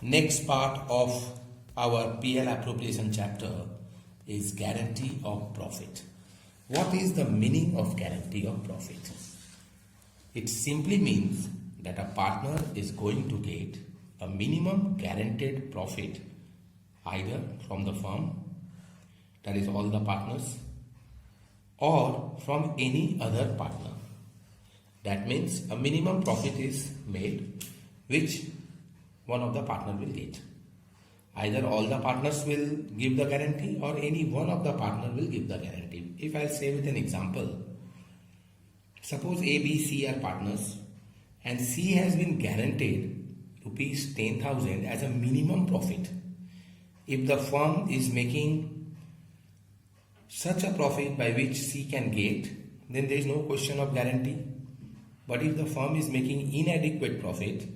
Next part of our PL appropriation chapter is guarantee of profit. What is the meaning of guarantee of profit? It simply means that a partner is going to get a minimum guaranteed profit either from the firm, that is all the partners, or from any other partner. That means a minimum profit is made which one of the partner will get. Either all the partners will give the guarantee or any one of the partner will give the guarantee. If I say with an example, suppose A, B, C are partners and C has been guaranteed rupees 10,000 as a minimum profit. If the firm is making such a profit by which C can get, then there is no question of guarantee. But if the firm is making inadequate profit,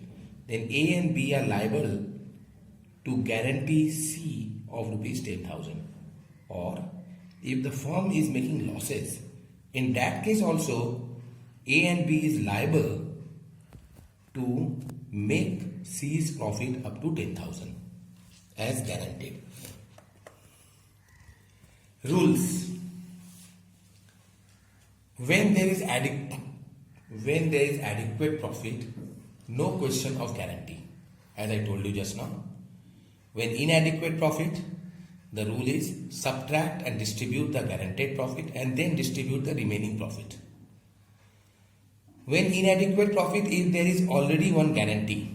then A and B are liable to guarantee C of rupees 10,000. Or if the firm is making losses, in that case also A and B is liable to make C's profit up to 10,000 as guaranteed. Rules. When there is adequate profit, no question of guarantee, as I told you just now. When inadequate profit, the rule is subtract and distribute the guaranteed profit and then distribute the remaining profit. When inadequate profit, if there is already one guarantee,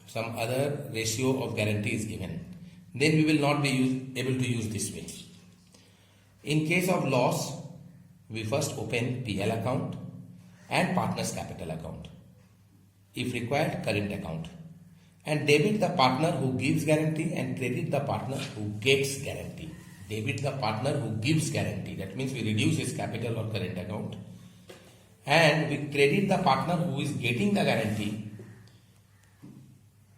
some other ratio of guarantee is given, then we will not be able to use this way. In case of loss, we first open PL account and partner's capital account. If required, current account. And debit the partner who gives guarantee and credit the partner who gets guarantee. Debit the partner who gives guarantee. That means we reduce his capital or current account. And we credit the partner who is getting the guarantee.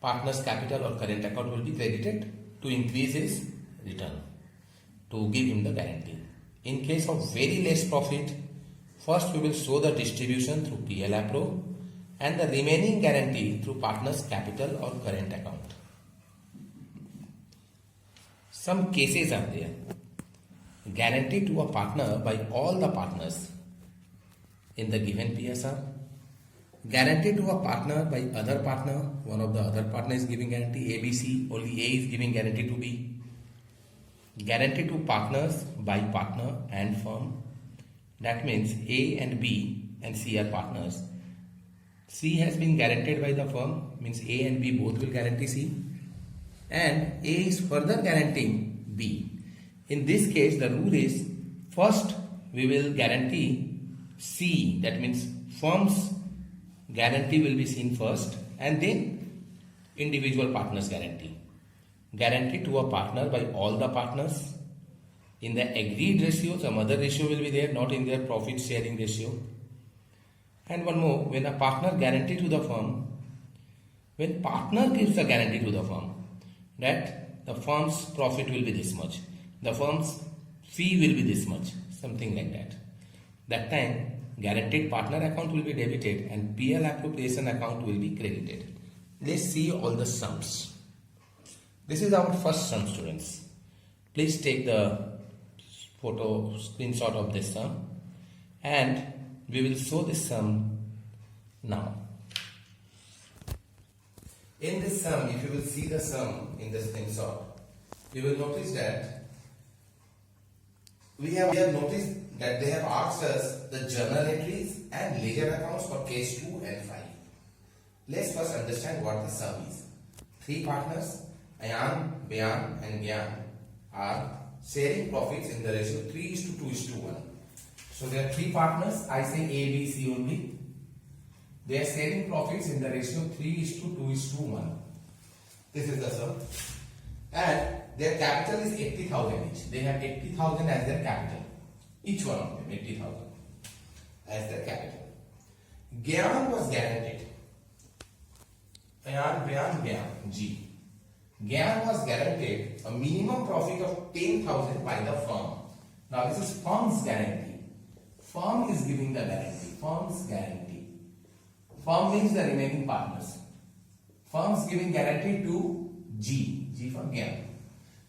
Partner's capital or current account will be credited to increase his return, to give him the guarantee. In case of very less profit, first we will show the distribution through PL Appro and the remaining guarantee through partner's capital or current account. Some cases are there. Guarantee to a partner by all the partners in the given PSR. Guarantee to a partner by other partner. One of the other partner is giving guarantee, ABC, only A is giving guarantee to B. Guarantee to partners by partner and firm. That means A and B and C are partners. C has been guaranteed by the firm, means A and B both will guarantee C. And A is further guaranteeing B. In this case, the rule is first we will guarantee C, that means firm's guarantee will be seen first and then individual partner's guarantee. Guarantee to a partner by all the partners. In the agreed ratio, some other ratio will be there, not in their profit sharing ratio. And one more, when a partner guarantee to the firm, when partner gives a guarantee to the firm that the firm's profit will be this much, the firm's fee will be this much, something like that. That time, guaranteed partner account will be debited and PL appropriation account will be credited. Let's see all the sums. This is our first sum, students. Please take the photo screenshot of this sum and we will show this sum now. In this sum, if you will see the sum in the screenshot, you will notice that we have noticed that they have asked us the journal entries and ledger accounts for case 2 and 5. Let's first understand what the sum is. Three partners, Ayan, Bayan and Gyan, are sharing profits in the ratio 3:2:1. So there are three partners, I say A, B, C only. They are sharing profits in the ratio 3:2:1. This is the sum. And their capital is 80,000 each. They have 80,000 as their capital. Each one of them, 80,000 as their capital. Gyan was guaranteed. Ayan, Bayan, Gyan, G. Gyan was guaranteed a minimum profit of 10,000 by the firm. Now this is firm's guarantee. Firm is giving the guarantee. Firm's guarantee. Firm means the remaining partners. Firms giving guarantee to G for GAN.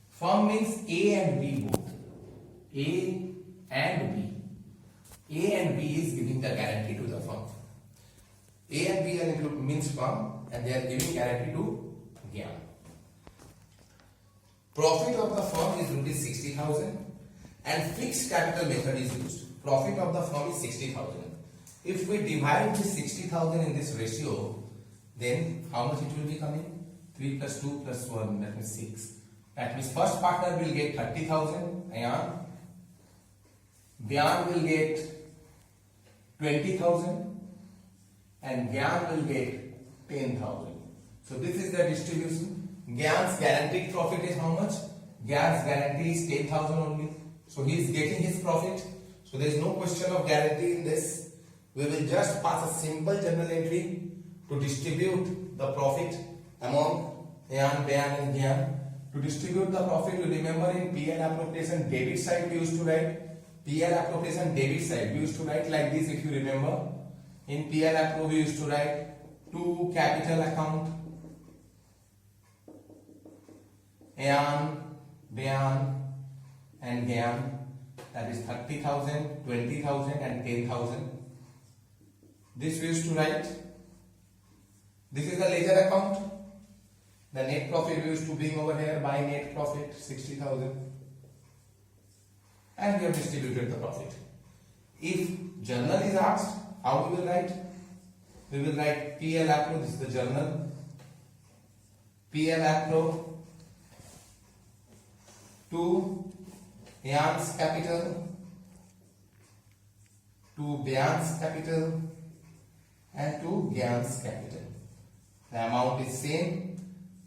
Firm means A and B both. A and B. A and B is giving the guarantee to the firm. A and B are means firm and they are giving guarantee to GAN. Profit of the firm is rupees 60,000 and fixed capital method is used. Profit of the firm is 60,000. If we divide this 60,000 in this ratio, then how much it will be coming? 3 plus 2 plus 1, that means 6. That means first partner will get 30,000, Byan will get 20,000 and Gyan will get 10,000. So this is the distribution. Gyan's guaranteed profit is how much? Gyan's guarantee is 10,000 only. So he is getting his profit. So there is no question of guarantee in this. We will just pass a simple journal entry to distribute the profit among Byan and Gyan. To distribute the profit, you remember in PL appropriation debit side we used to write. PL appropriation debit side we used to write like this if you remember. In PL appro we used to write to capital account Byan and Gyan, that is 30,000, 20,000 and 10,000. This we used to write. This is the ledger account. The net profit we used to bring over here by net profit 60,000 and we have distributed the profit. If journal is asked, how we will write? We will write PL appro, this is the journal. PL appro to Byan's capital, to Byan's capital and to Gyan's capital. The amount is same.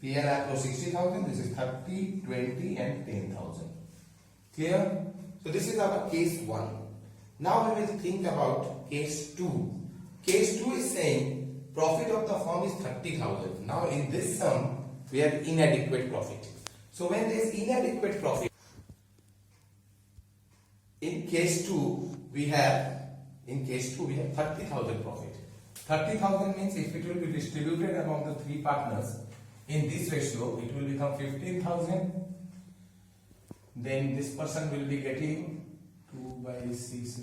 PL appro 60,000, this is 30, 20 and 10,000. Clear? So this is our case 1. Now we will think about case 2. Case 2 is saying profit of the firm is 30,000. Now in this sum we have inadequate profit. So when there is inadequate profit, in case 2 we have 30,000 profit. 30,000 means if it will be distributed among the 3 partners in this ratio, it will become 15,000. Then this person will be getting 2 by 6.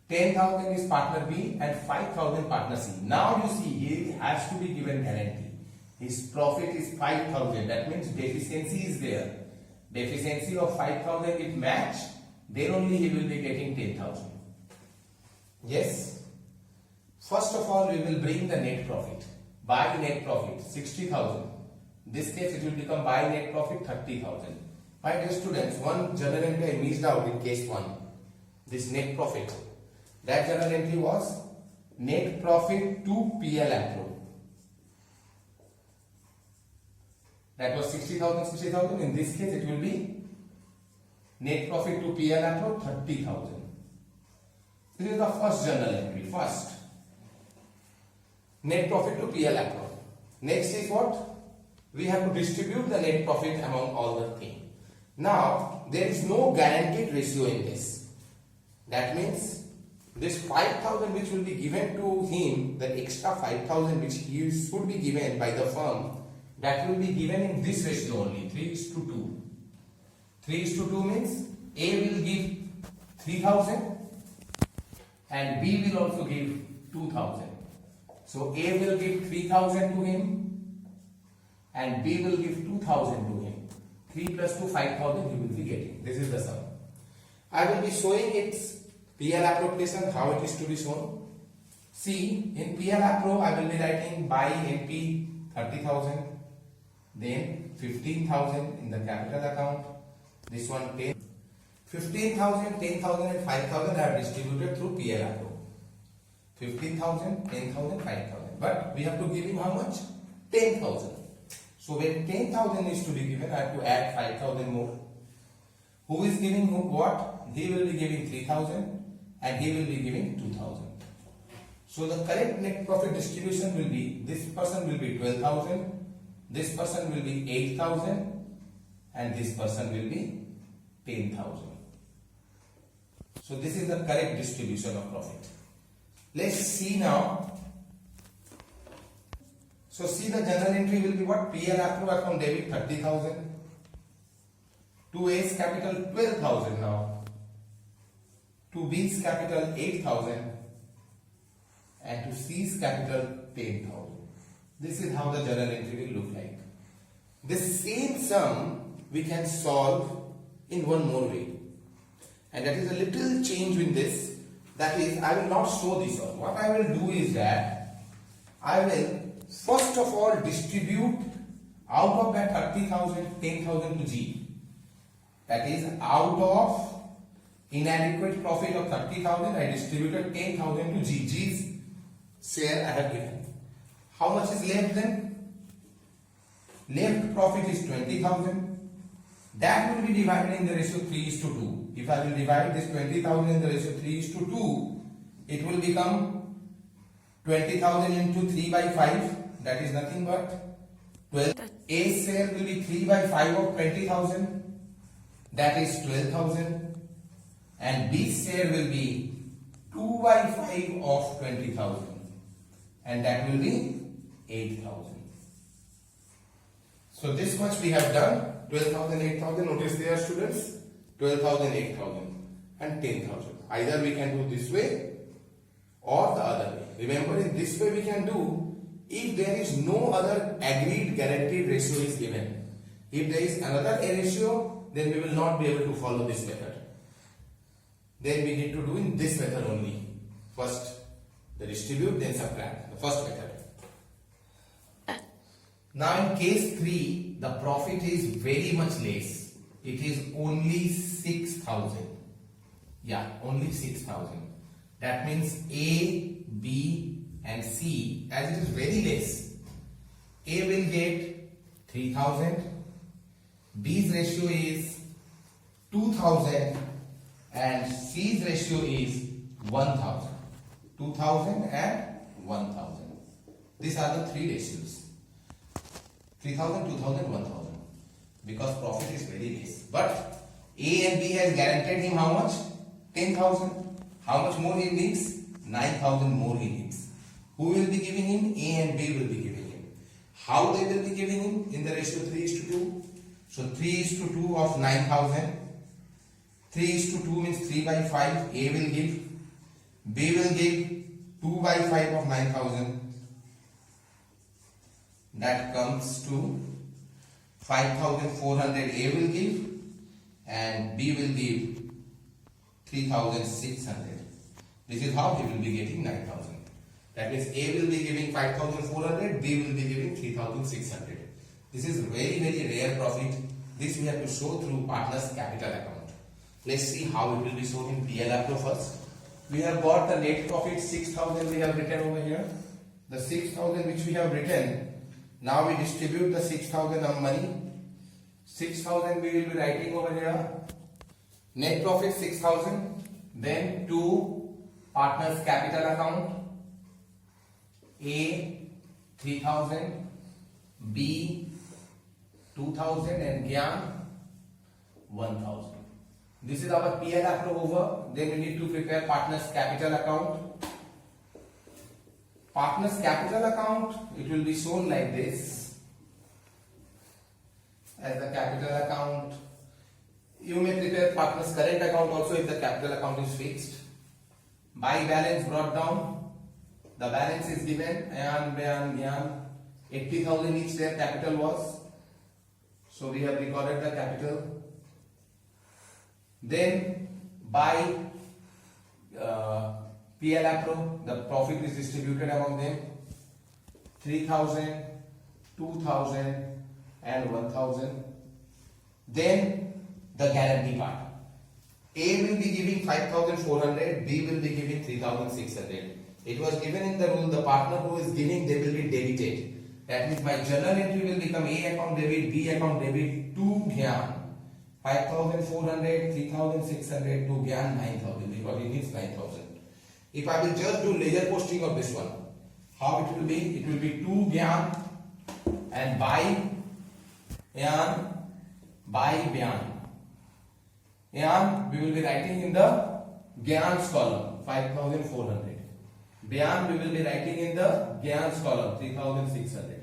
10,000 is partner B and 5,000 partner C. Now you see he has to be given guarantee. His profit is 5,000. That means deficiency is there. Deficiency of 5,000 if matched, then only he will be getting 10,000. Yes. First of all, we will bring the net profit. By net profit 60,000. This case it will become by net profit 30,000. My dear students, one journal entry I missed out in case 1. This net profit. That journal entry was net profit to PL appro. That was 60,000. In this case it will be net profit to PL appro 30,000. This is the first journal entry. First. Net profit to PL appro. Next is what? We have to distribute the net profit among all the things. Now, there is no guaranteed ratio in this. That means, this 5,000 which will be given to him, the extra 5,000 which he should be given by the firm, that will be given in this ratio only, 3:2. 3:2 means A will give 3,000 and B will also give 2,000. So A will give 3,000 to him and B will give 2,000 to him. 3 plus 2, 5,000 he will be getting. This is the sum. I will be showing its PL appropriation, how it is to be shown. See, in PL appro I will be writing by NP 30,000, then 15,000 in the capital account. This one 10. 15,000, 10,000 and 5,000 are distributed through PL appro. 15,000, 10,000, 5,000. But we have to give him how much? 10,000. So when 10,000 is to be given, I have to add 5,000 more. Who is giving what? He will be giving 3,000 and he will be giving 2,000. So the correct net profit distribution will be, this person will be 12,000, this person will be 8,000 and this person will be 10,000. So this is the correct distribution of profit. Let's see now. So see, the journal entry will be what? PL Appro account debit 30,000. To A's capital 12,000 now. To B's capital 8,000. And to C's capital 10,000. This is how the journal entry will look like. This same sum we can solve in one more way. And that is a little change in this. That is, I will not show this one. What I will do is that I will first of all distribute out of that 30,000, 10,000 to G. That is, out of inadequate profit of 30,000, I distributed 10,000 to G. G's share I have given. How much is left then? Left profit is 20,000. That will be divided in the ratio 3:2. If I will divide this 20,000 in the ratio 3:2, it will become 20,000 into 3 by 5. That is nothing but 12. A's share will be 3 by 5 of 20,000. That is 12,000. And B's share will be 2 by 5 of 20,000. And that will be 8,000. So this much we have done. 12,000, 8,000. Notice there, students. 12,000, 8,000 and 10,000. Either we can do this way or the other way. Remember, in this way we can do if there is no other agreed guaranteed ratio is given. If there is another A ratio, then we will not be able to follow this method. Then we need to do in this method only. First the distribute, then subtract. The first method. Now in case 3, the profit is very much less. It is only 6,000. Yeah, only 6,000. That means A, B and C, as it is very less, A will get 3,000, B's ratio is 2,000 and C's ratio is 1,000. 2,000 and 1,000. These are the three ratios. 3,000, 2,000, 1,000. Because profit is very less. But A and B has guaranteed him how much? 10,000. How much more he needs? 9,000 more he needs. Who will be giving him? A and B will be giving him. How they will be giving him? In the ratio 3:2. So 3:2 of 9,000. 3:2 means 3 by 5. A will give. B will give 2 by 5 of 9,000. That comes to 5,400 A will give and B will give 3,600. This is how he will be getting 9,000. That means A will be giving 5,400, B will be giving 3,600. This is very rare profit. This we have to show through partner's capital account. Let's see how it will be shown in PL Appro first. We have got the net profit 6,000 we have written over here. The 6,000 which we have written. Now we distribute the 6,000 of money. 6,000 we will be writing over here. Net profit 6,000. Then to partner's capital account. A 3,000. B 2,000 and Gyan 1,000. This is our PL Appro over. Then we need to prepare partner's capital account. Partner's capital account, it will be shown like this. As the capital account, you may prepare partner's current account also if the capital account is fixed. By balance brought down, the balance is given, Gyan, 80,000 each their capital was. So we have recorded the capital. Then by PL Appro, the profit is distributed among them. 3,000, 2,000 and 1,000. Then the guarantee part. A will be giving 5,400, B will be giving 3,600. It was given in the rule, the partner who is giving, they will be debited. That means my journal entry will become A account debit, B account debit to Gyan. 5,400, 3,600 to Gyan 9,000 because it needs 9,000. If I will just do ledger posting of this one, how it will be? It will be to Gyan and by Byan. We will be writing in the Gyan's column 5,400. Byan we will be writing in the Gyan's column 3,600.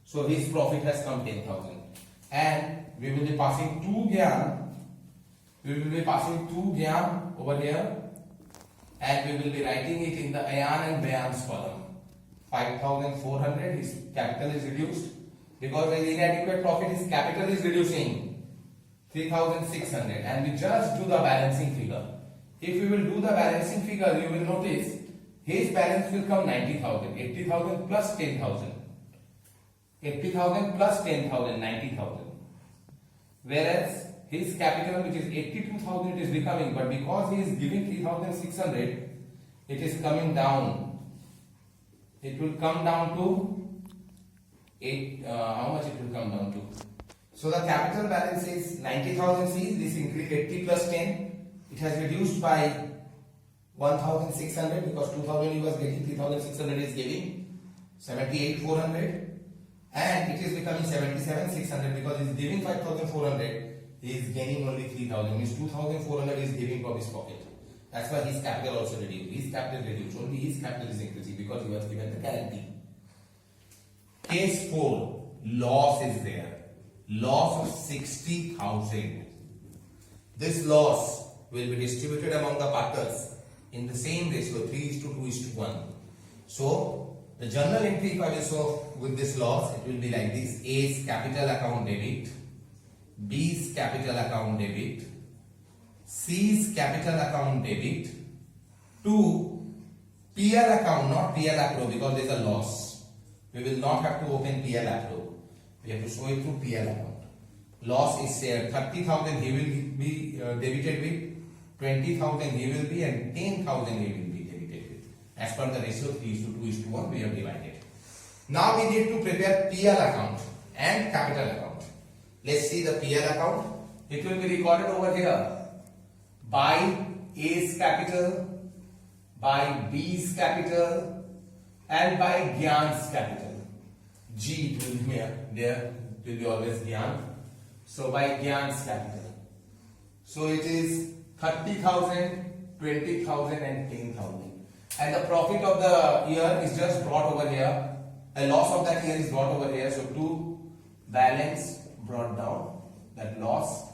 So his profit has come 10,000. And we will be passing 2 Gyan. We will be passing 2 Gyan over here. And we will be writing it in the Ayan and Bayan's column. 5,400, his capital is reduced. Because his inadequate profit, his capital is reducing. 3,600. And we just do the balancing figure. If we will do the balancing figure, you will notice his balance will come 90,000. 80,000 plus 10,000. 80,000 plus 10,000, 90,000. Whereas his capital, which is 82,000, it is becoming, but because he is giving 3,600, it is coming down. It will come down to 8. How much it will come down to? So the capital balance is 90,000. See, this increase 80 plus 10. It has reduced by 1,600 because 2,000 he was getting, 3,600 is giving, 78,400. And it is becoming 77,600 because he is giving 5,400, he is gaining only 3,000, means 2,400 is giving from his pocket. That's why his capital also reduced. His capital reduced, only his capital is increasing because he was given the guarantee. Case 4, loss is there. Loss of 60,000. This loss will be distributed among the partners in the same ratio, 3:2:1. So, the journal entry, if I will show with this loss, it will be like this. A's capital account debit, B's capital account debit, C's capital account debit to PL account, not PL Acro, because there is a loss. We will not have to open PL Acro. We have to show it through PL account. Loss is shared. 30,000 he will be debited with, 20,000 he will be, and 10,000 he will be debited with. As per the ratio 3:2:1, we have divided. Now we need to prepare PL account and capital account. Let's see the PL account. It will be recorded over here by A's capital, by B's capital, and by Gyan's capital. G it will be there, it will be always Gyan. So by Gyan's capital. So it is 30,000, 20,000 and 10,000. And the profit of the year is just brought over here. A loss of that year is brought over here. So to balance brought down. That loss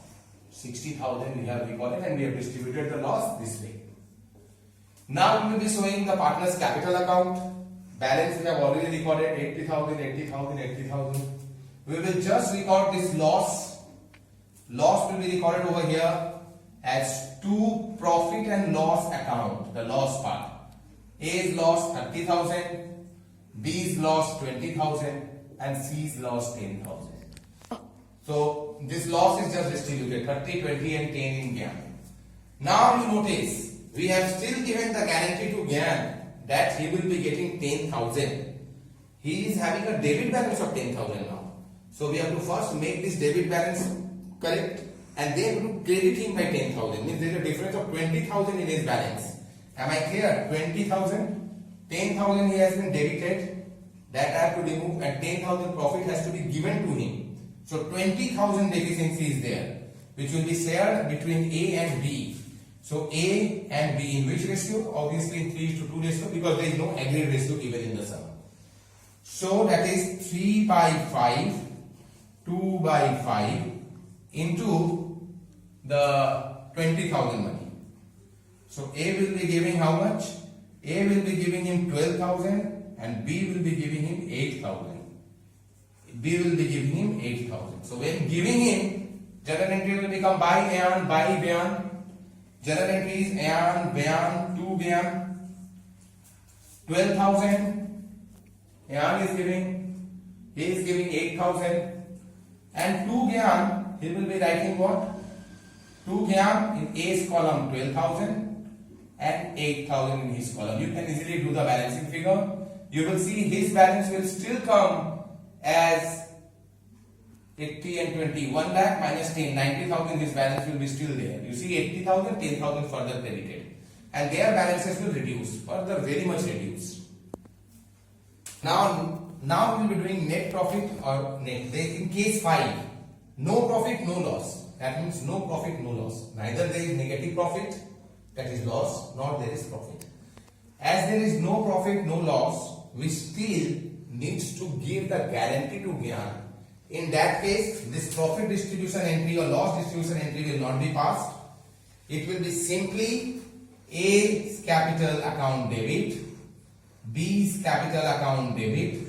60,000 we have recorded and we have distributed the loss this way. Now we will be showing the partner's capital account. Balance we have already recorded 80,000, 80,000, 80,000. We will just record this loss. Loss will be recorded over here as to profit and loss account, the loss part. A's loss 30,000, B's loss 20,000 and C's loss 10,000. So this loss is just distributed 30, 20 and 10 in Gyan. Now you notice we have still given the guarantee to Gyan that he will be getting 10,000. He is having a debit balance of 10,000 now. So we have to first make this debit balance correct and then to credit him by 10,000. Means there is a difference of 20,000 in his balance. Am I clear? 20,000, 10,000 he has been debited, that I have to remove, and 10,000 profit has to be given to him. So 20,000 deficiency is there, which will be shared between A and B. So A and B in which ratio? Obviously in 3:2 ratio because there is no agreed ratio given in the sum. So that is 3/5, 2/5 into the 20,000 money. So A will be giving how much? A will be giving him 12,000 and B will be giving him 8,000. B will be giving him 8,000. So when giving him, journal entry will become by Ayan, by Bayan. Journal entry is Ayan, Bayan, 2 Bayan. 12,000. Ayan is giving, he is giving 8,000. And 2 Gyan, he will be writing what? 2 Gyan in A's column 12,000 and 8,000 in his column. You can easily do the balancing figure. You will see his balance will still come as 80 and 20. 1 lakh minus 10, 90,000 his balance will be still there. You see 80,000, 10,000 further credited. And their balances will reduce, further very much reduce. Now we will be doing net profit or net. In case 5, no profit, no loss. That means no profit, no loss. Neither there is negative profit, that is loss, nor there is profit. As there is no profit, no loss, we still needs to give the guarantee to Gyan, in that case, this profit distribution entry or loss distribution entry will not be passed. It will be simply A's capital account debit, B's capital account debit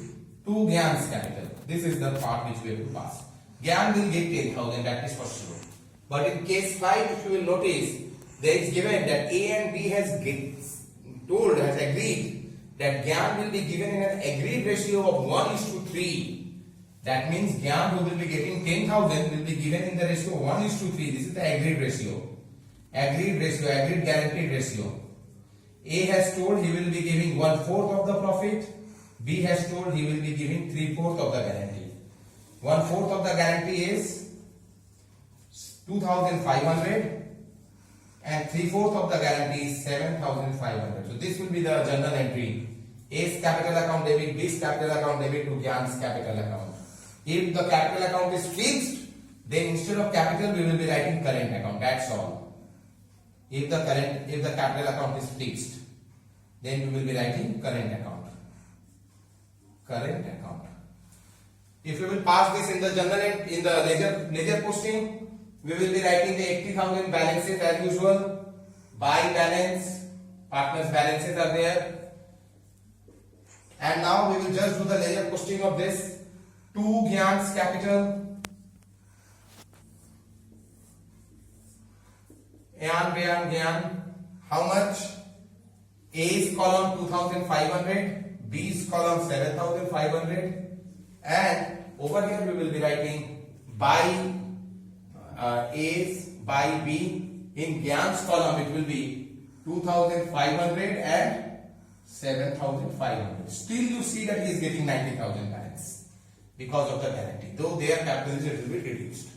to Gyan's capital. This is the part which we have to pass. Gyan will get 10,000, that is for sure. But in case 5, if you will notice, there is given that A and B has agreed that Gyan will be given in an agreed ratio of 1:3. That means Gyan, who will be getting 10,000, will be given in the ratio 1:3. This is the agreed ratio. Agreed guaranteed ratio. A has told he will be giving 1/4 of the profit. B has told he will be giving 3/4 of the guarantee. 1/4 of the guarantee is 2,500 and 3/4 of the guarantee is 7,500. So this will be the journal entry. A's capital account debit, B's capital account debit to Gyan's capital account. If the capital account is fixed, then instead of capital we will be writing current account. That's all. If the capital account is fixed, then we will be writing current account. Current account. If we will pass this in the journal in the ledger posting, we will be writing the 80,000 balances as usual. Buy balance, partners balances are there. And now we will just do the ledger posting of this. To Gyan's capital, Gyan, how much? A's column 2,500, B's column 7,500, and over here we will be writing by A's, by B. In Gyan's column it will be 2,500 and 7,500. Still you see that he is getting 90,000 balance because of the guarantee, though their capital is a little bit reduced.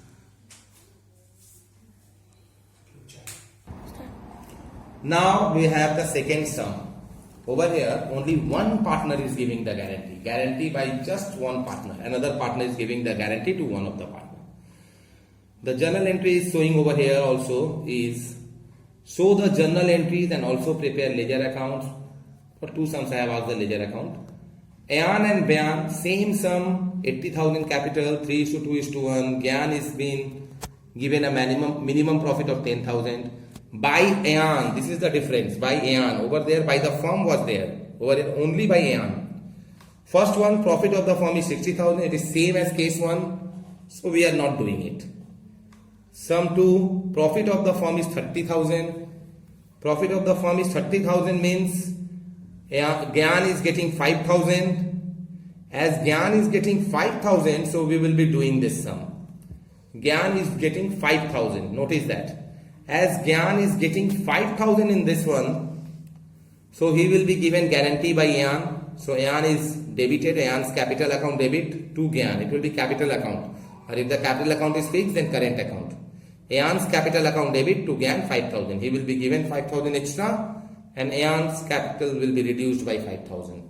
Now we have the second sum. Over here only one partner is giving the guarantee. Guarantee by just one partner. Another partner is giving the guarantee to one of the partner. The journal entry is showing over here also is show the journal entries and also prepare ledger accounts. For two sums I have asked the ledger account. Ayan and Bayan, same sum, 80,000 capital, 3:2:1. Gyan is being given a minimum profit of 10,000. By Ayan, this is the difference. By Ayan, over there by the firm was there. Over here only by Ayan. First one, profit of the firm is 60,000. It is same as case 1. So we are not doing it. Sum 2, profit of the firm is 30,000. Profit of the firm is 30,000 means Gyan is getting 5,000. As Gyan is getting 5,000, so we will be doing this sum. Gyan is getting 5,000. Notice that. As Gyan is getting 5,000 in this one, so he will be given guarantee by Ayan. So Ayan is debited, Ayan's capital account debit to Gyan. It will be capital account. Or if the capital account is fixed, then current account. Ayan's capital account debit to Gyan 5,000. He will be given 5,000 extra and Ayan's capital will be reduced by 5,000.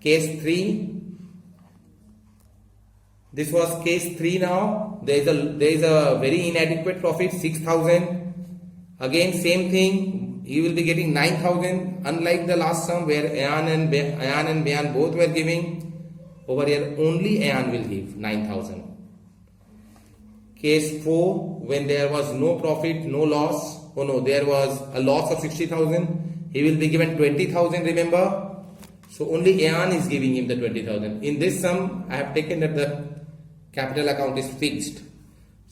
Case 3. This was case 3 now. There is a very inadequate profit, 6,000. Again same thing. He will be getting 9,000. Unlike the last sum where Ayan and Bayan both were giving. Over here only Ayan will give 9,000. Case 4, when there was no profit, no loss. Oh no, there was a loss of 60,000. He will be given 20,000, remember. So only Ayan is giving him the 20,000. In this sum, I have taken that the capital account is fixed.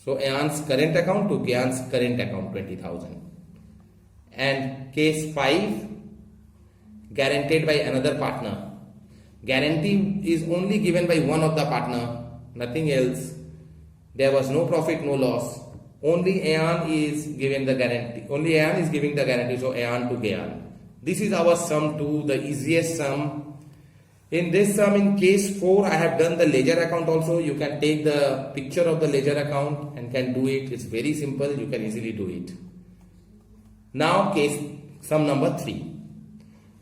So Ayan's current account to Gyan's current account 20,000. And case 5, guaranteed by another partner. Guarantee is only given by one of the partner, nothing else. There was no profit, no loss. Only Ayan is given the guarantee. Only Ayan is giving the guarantee, so Ayan to Gyan. This is our sum 2, the easiest sum. In this sum, in case 4, I have done the ledger account also. You can take the picture of the ledger account and can do it. It's very simple. You can easily do it. Now, sum number 3.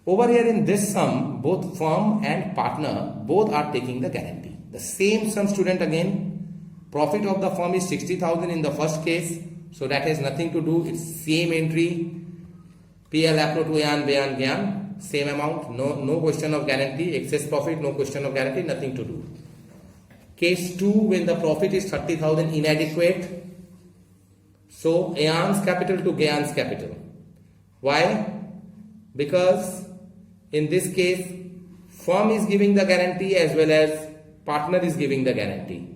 Over here in this sum, both firm and partner, both are taking the guarantee. The same sum, student, again. Profit of the firm is 60,000 in the first case. So that has nothing to do. It's same entry. PL Apro to Ayan, Bayan, Gyan. same amount, no question of guarantee, excess profit, no question of guarantee, nothing to do. Case 2, when the profit is 30,000 inadequate, so Aeon's capital to Gyan's capital. Why? Because in this case, firm is giving the guarantee as well as partner is giving the guarantee.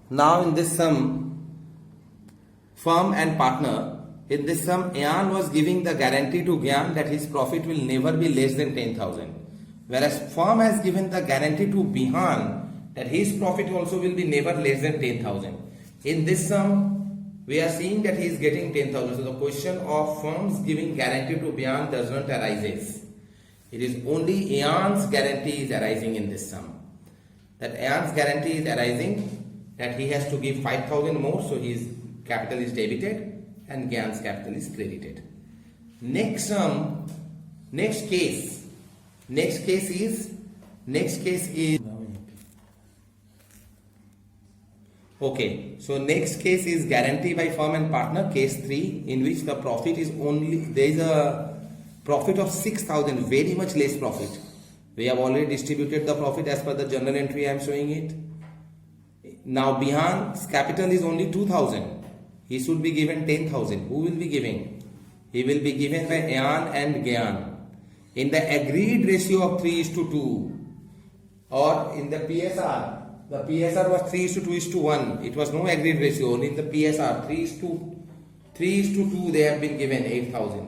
Now in this sum, firm and partner, in this sum, Aeon was giving the guarantee to Gyan that his profit will never be less than 10,000. Whereas firm has given the guarantee to Bihan that his profit also will be never less than 10,000. In this sum, we are seeing that he is getting 10,000. So the question of firms giving guarantee to Bihan does not arise. It is only Aeon's guarantee is arising in this sum. That Aeon's guarantee is arising that he has to give 5,000 more, so his capital is debited and Gyan's capital is credited. Next case is okay. So next case is guarantee by firm and partner, case 3, in which the profit is only, there is a profit of 6,000, very much less profit. We have already distributed the profit as per the journal entry I am showing it. Now Bihan's capital is only 2,000. He should be given 10,000. Who will be giving? He will be given by Aeon and Gyan in the agreed ratio of 3:2, or in the PSR. The PSR was 3:2:1. It was no agreed ratio. Only in the PSR 3:2 they have been given 8,000.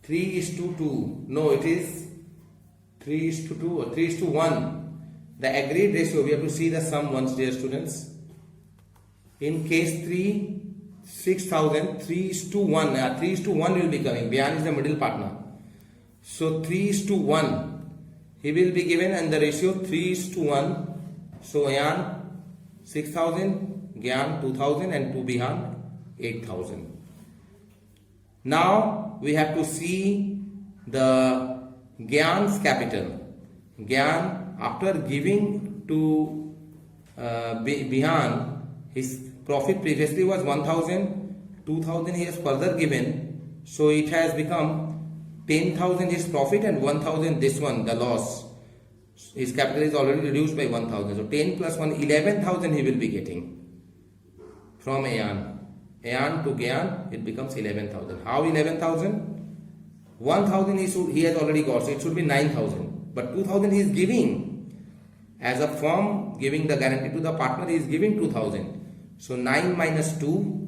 3:2. No, it is 3:2 or 3:1. The agreed ratio, we have to see the sum once, dear students. In case 3, 6,000, 3:1. 3:1 will be coming. Bihan is the middle partner. So 3:1. He will be given and the ratio 3:1. So Aeon 6,000, Gyan 2,000 and to Bihan 8,000. Now we have to see the Gyan's capital. Gyan, after giving to Bihan, his profit previously was 1,000, 2,000 he has further given, so it has become 10,000 his profit and 1,000 this one, the loss. His capital is already reduced by 1,000. So 10 plus 1, 11,000 he will be getting from Aeon. Aeon to Gyan, it becomes 11,000. How 11,000? 1,000 he has already got, so it should be 9,000. But 2,000 he is giving. As a firm giving the guarantee to the partner, he is giving 2,000. So 9 plus 2,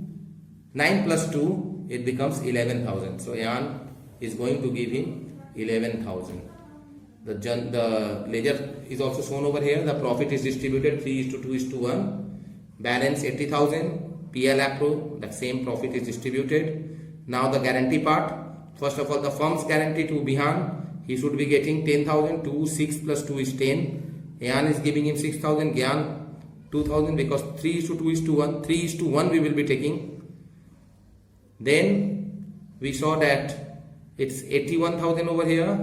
it becomes 11,000. So Aeon is going to give him 11,000. The ledger is also shown over here. The profit is distributed 3:2:1. Balance 80,000. PL approved. The same profit is distributed. Now the guarantee part. First of all, the firm's guarantee to Bihan. He should be getting 10,000. 6 plus 2 is 10. Aeon is giving him 6,000. Gyan 2,000, because 3:2:1. 3:1 we will be taking. Then we saw that it's 81,000 over here.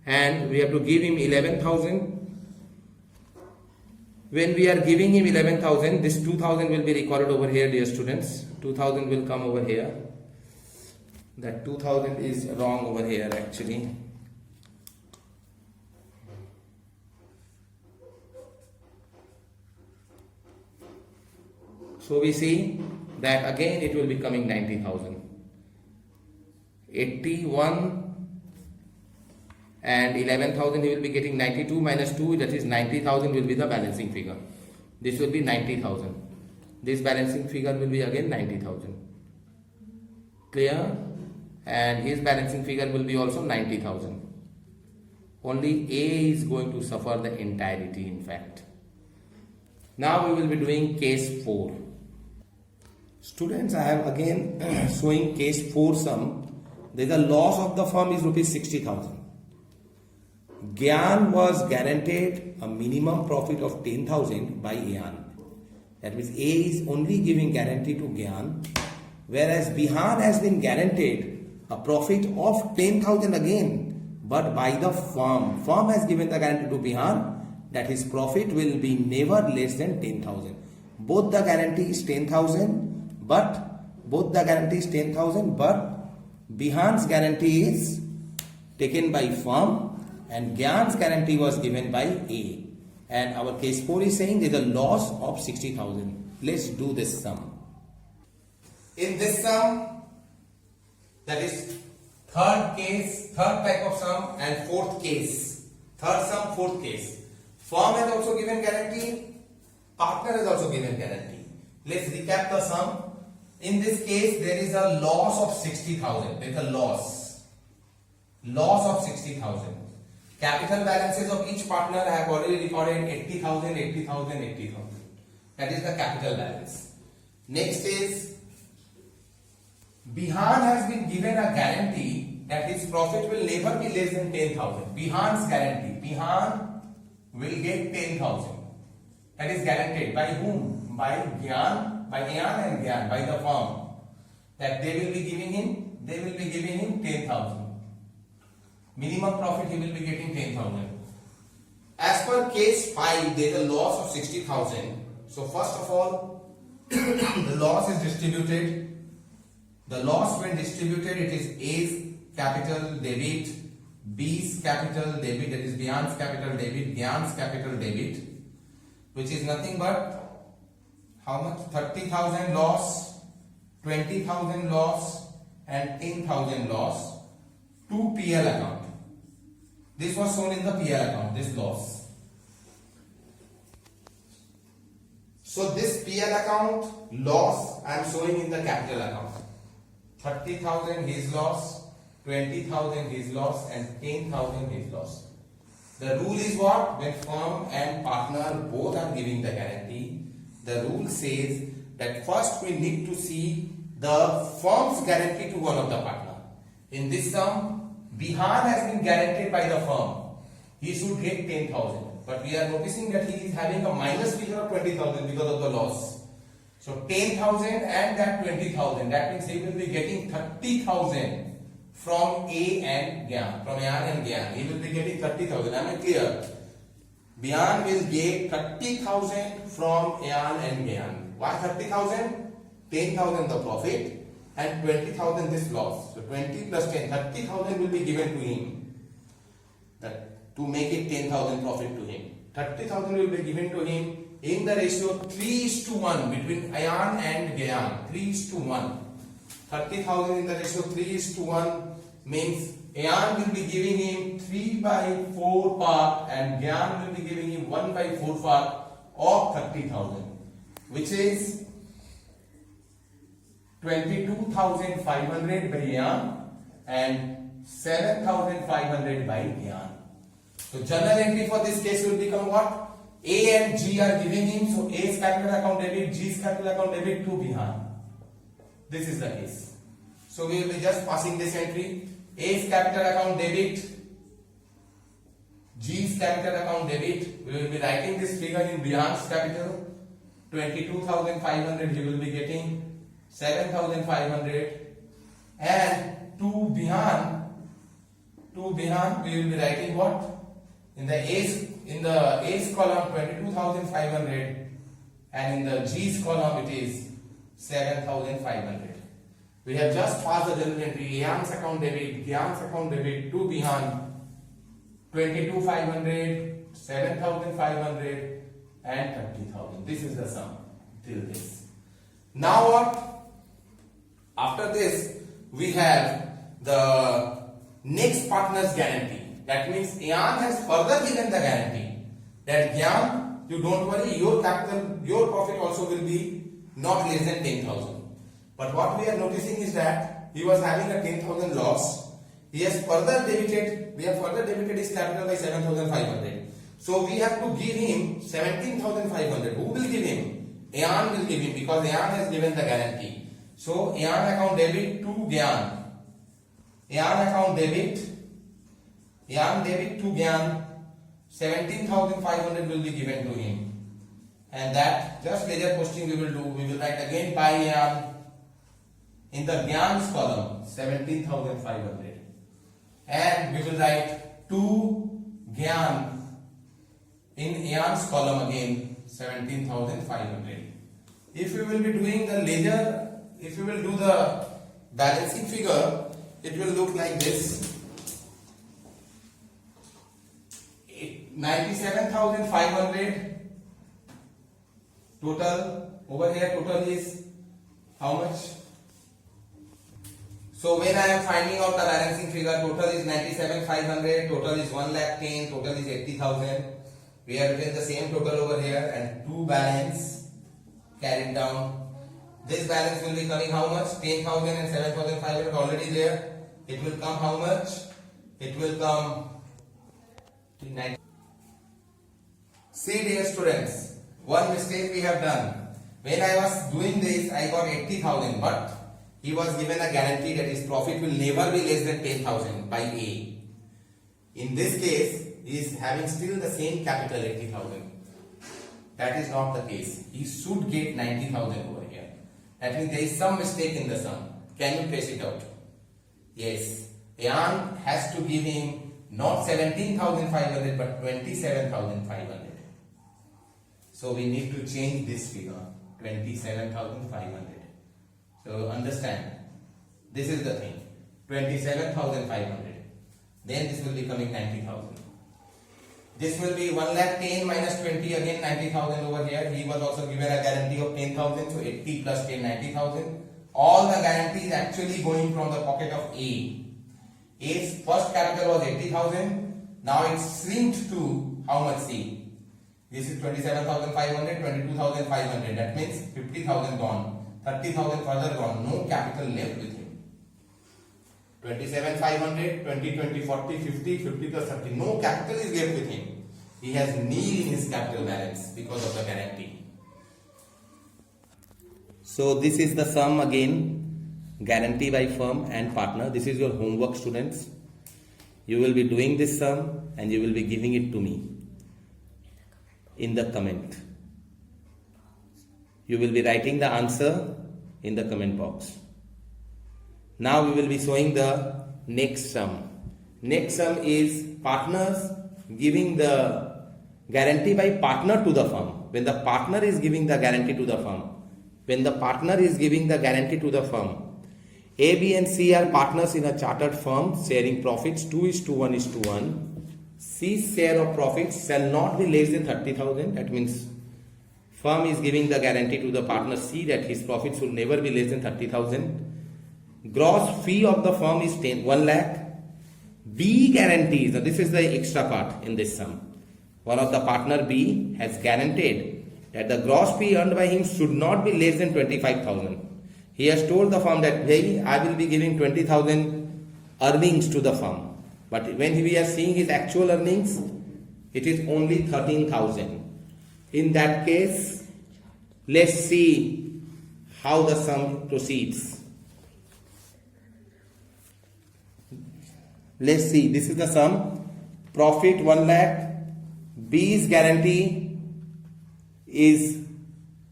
And we have to give him 11,000. When we are giving him 11,000, this 2,000 will be recorded over here, dear students. 2,000 will come over here. That 2,000 is wrong over here actually. So we see that again it will be coming 90,000. 81 and 11,000 he will be getting 92 minus 2, that is 90,000 will be the balancing figure. This will be 90,000. This balancing figure will be again 90,000. Clear? And his balancing figure will be also 90,000. Only A is going to suffer the entirety in fact. Now we will be doing case 4. Students, I have again showing case 4 sum. There is a loss of the firm is rupees 60,000. Gyan was guaranteed a minimum profit of 10,000 by Aeon. That means A is only giving guarantee to Gyan, whereas Bihan has been guaranteed a profit of 10,000 again, but by the firm. Firm has given the guarantee to Bihan that his profit will be never less than 10,000. Both the guarantee is 10,000, but both the guarantee is 10,000, but Bihan's guarantee is taken by firm and Gyan's guarantee was given by A. And our case 4 is saying there is a loss of 60,000. Let's do this sum. In this sum, that is third type of sum and fourth case. Third sum, fourth case. Firm has also given guarantee, partner has also given guarantee. Let's recap the sum. In this case, there is a loss of 60,000. There is a loss of 60,000. Capital balances of each partner I have already recorded 80,000, 80,000, 80,000. That is the capital balance. Next is Bihan has been given a guarantee that his profit will never be less than 10,000. Bihan's guarantee. Bihan will get 10,000. That is guaranteed by whom? By Gyan, by Ayan and Gyan, by the firm. That they will be giving him 10,000. Minimum profit he will be getting 10,000. As per case 5, there is a loss of 60,000. So first of all, the loss is distributed. The loss when distributed, it is A's capital debit, B's capital debit, that is Bihan's capital debit, Gyan's capital debit, which is nothing but how much? 30,000 loss, 20,000 loss and 10,000 loss to PL account. This was shown in the PL account, this loss. So this PL account loss I am showing in the capital account. 30,000 his loss, 20,000 his loss and 10,000 his loss. The rule is what? When firm and partner both are giving the guarantee, the rule says that first we need to see the firm's guarantee to one of the partner. In this sum, Bihan has been guaranteed by the firm. He should get 10,000. But we are noticing that he is having a minus figure of 20,000 because of the loss. So 10,000 and that 20,000. That means he will be getting 30,000 from A and Gyan. From Ayan and Gyan. He will be getting 30,000. Am I clear? Bihan will get 30,000 from Ayan and Gyan. Why 30,000? 10,000 the profit and 20,000 this loss. So 20 plus 10, 30,000 will be given to him. That to make it 10,000 profit to him. 30,000 will be given to him in the ratio 3:1 between Ayan and Gyan. 3:1. 30,000 in the ratio 3:1 means Ayan will be giving him 3/4 part and Gyan will be giving him 1/4 part of 30,000, which is 22,500 by Ayan and 7,500 by Gyan. So journal entry for this case will become what? A and G are giving him, so A's capital account debit, G's capital account debit to Bihan. This is the case. So we will be just passing this entry. A's capital account debit, G's capital account debit. We will be writing this figure in Bihan's capital. 22,500 he will be getting, 7,500, and to Bihan we will be writing what? In the A's column 22,500 and in the G's column it is 7,500. We have just passed the journal entry. Ayan's account debit, Gyan's account debit to Bihan 22,500, 7,500 and 30,000. This is the sum till this. Now what? After this we have the next partner's guarantee. That means Ayan has further given the guarantee that Gyan, you don't worry, your capital, your profit also will be not less than 10,000. But what we are noticing is that he was having a 10,000 loss. He has further debited, we have further debited his capital by 7,500. So we have to give him 17,500. Who will give him? Ayan will give him because Ayan has given the guarantee. So Ayan account debit to Gyan. Ayan account debit. Ayan debit to Gyan. 17,500 will be given to him. And that just laser posting we will do. We will write again by Ayan. In the Gyan's column 17,500 and we will write to Gyan in Ayan's column again 17,500. If we will be doing the if you will do the balancing figure, it will look like this. 97,500 total. Over here total is how much? So when I am finding out the balancing figure, total is 97,500, total is 1,10,000, total is 80,000. We have written the same total over here and two balance carried down. This balance will be coming how much? 10,000 and 7,500 already there. It will come how much? It will come to 90. See dear students, one mistake we have done. When I was doing this, I got 80,000, but he was given a guarantee that his profit will never be less than 10,000 by A. In this case, he is having still the same capital 80,000. That is not the case. He should get 90,000 over here. That means there is some mistake in the sum. Can you trace it out? Yes. Ayan has to give him not 17,500 but 27,500. So we need to change this figure, 27,500. So understand, this is the thing, 27,500. Then this will be coming 90,000. This will be 1,10,000 minus 20, again 90,000 over here. He was also given a guarantee of 10,000, so 80 plus 10, 90,000. All the guarantees actually going from the pocket of A. A's first capital was 80,000. Now it's shrinked to how much C? This is 27,500, 22,500. That means 50,000 gone. 30,000 further gone, no capital left with him. 27,500, 20, 20, 40, 50, 50 plus 30, no capital is left with him. He has nil in his capital balance because of the guarantee. So this is the sum again, guarantee by firm and partner. This is your homework, students. You will be doing this sum and you will be giving it to me in the comment. You will be writing the answer in the comment box. Now we will be showing the next sum. Next sum is partners giving the guarantee by partner to the firm. When the partner is giving the guarantee to the firm, A, B and C are partners in a chartered firm sharing profits 2:1:1. C's share of profits shall not be less than 30,000. That means firm is giving the guarantee to the partner C that his profits will never be less than 30,000. Gross fee of the firm is 1 lakh. B guarantees, this is the extra part in this sum. One of the partner B has guaranteed that the gross fee earned by him should not be less than 25,000. He has told the firm that, hey, I will be giving 20,000 earnings to the firm. But when we are seeing his actual earnings, it is only 13,000. In that case, let's see how the sum proceeds. Let's see, this is the sum. Profit 1 lakh. B's guarantee is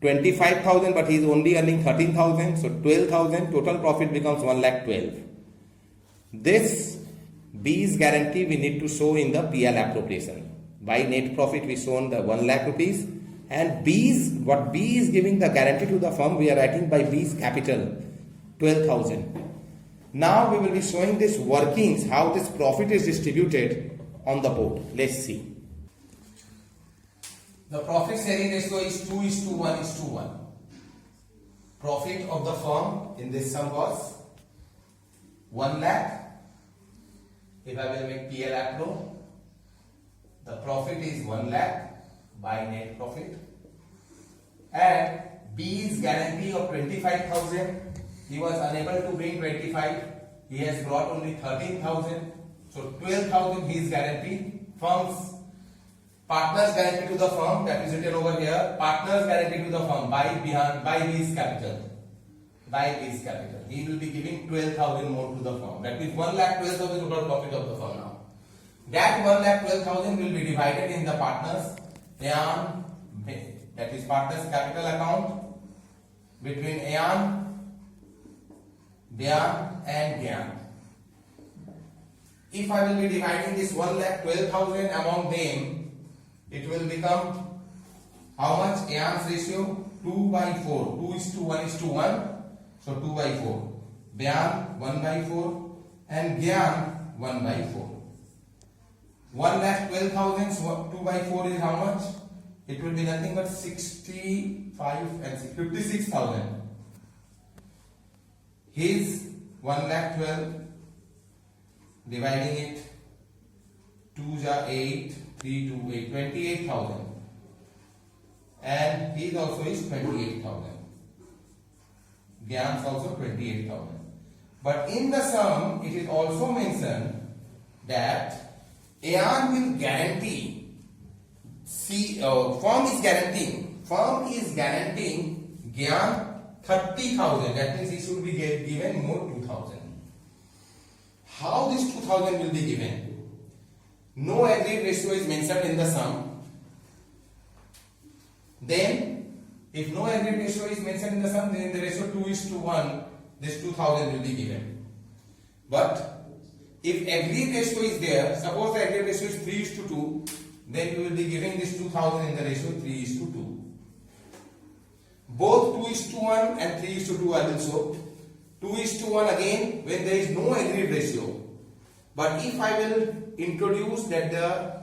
25,000, but he is only earning 13,000. So 12,000. Total profit becomes 1,12,000. This B's guarantee we need to show in the PL appropriation. By net profit we shown the 1 lakh rupees, and what B is giving the guarantee to the firm, we are writing by B's capital 12,000. Now we will be showing this workings, how this profit is distributed on the board. Let's see. The profit sharing ratio is 2:1:1. Profit of the firm in this sum was 1 lakh. If I will make PL appro, the profit is 1 lakh by net profit, and B's guarantee of 25,000, he was unable to bring 25, he has brought only 13,000, so 12,000 his guarantee. Firm's partners guarantee to the firm, that is written over here, partners guarantee to the firm by B's capital. He will be giving 12,000 more to the firm. That means 1,12,000 total profit of the firm now. That 1,12,000 will be divided in the partners, Ayan, that is partners capital account, between Ayan, Dhyan and Gyan. If I will be dividing this 1,12,000 among them, it will become how much? Ayan's ratio 2/4, 2:1:1. So 2 by 4. Byan 1 by 4 and Gyan 1 by 4. 1,12,000, so 2 by 4 is how much? It will be nothing but 65 and 56,000. His 1,12,000, dividing it 2 ja 8, 3 2 8, 28,000. And his also is 28,000. Gyan's also 28,000. But in the sum, it is also mentioned that Ayan will guarantee, firm is guaranteeing Gyan 30,000. That means he should be given more 2,000. How this 2,000 will be given? No agreed ratio is mentioned in the sum. Then, if no agreed ratio is mentioned in the sum, then in the ratio 2:1, this 2,000 will be given. But if agreed ratio is there, suppose the agreed ratio is 3:2, then we will be giving this 2,000 in the ratio 3:2. Both 2:1 and 3:2 I will show. 2:1 again when there is no agreed ratio. But if I will introduce that the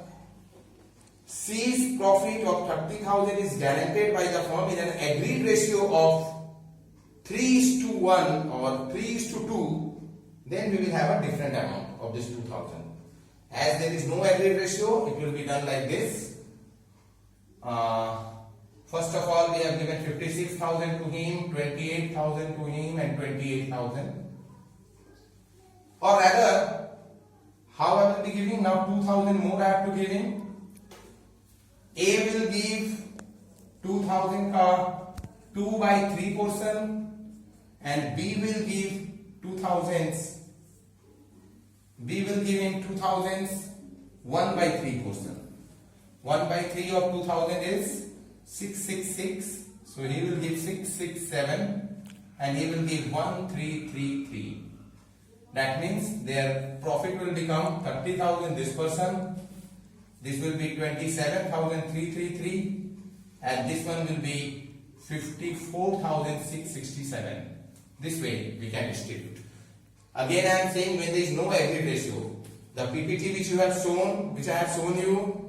C's profit of 30,000 is guaranteed by the firm in an agreed ratio of 3:1 or 3:2, then we will have a different amount of this 2,000. As there is no agreed ratio, it will be done like this. First of all, we have given 56,000 to him, 28,000 to him, and 28,000. Or rather, how I will be giving now 2,000 more I have to give him. A will give 2,000 ka 2 by 3 portion, and B will give 2,000s. B will give him 2,000s 1 by 3 portion. 1 by 3 of 2,000 is 666. So he will give 667 and he will give 1,333. That means their profit will become 30,000 this person. This will be 27,333 and this one will be 54,667. This way we can distribute. Again I am saying when there is no agreed ratio, the PPT which you have shown, which I have shown you,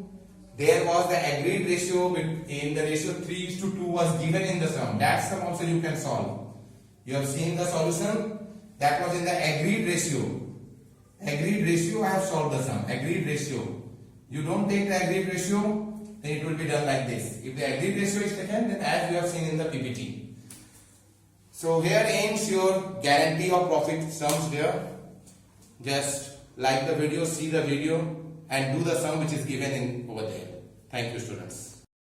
there was the agreed ratio in the ratio 3:2 was given in the sum. That sum also you can solve. You have seen the solution that was in the agreed ratio. Agreed ratio I have solved the sum. Agreed ratio. You don't take the agreed ratio, then it will be done like this. If the agreed ratio is taken, then as you have seen in the PPT. So here ends your guarantee of profit sums here. Just like the video, see the video and do the sum which is given in over there. Thank you students.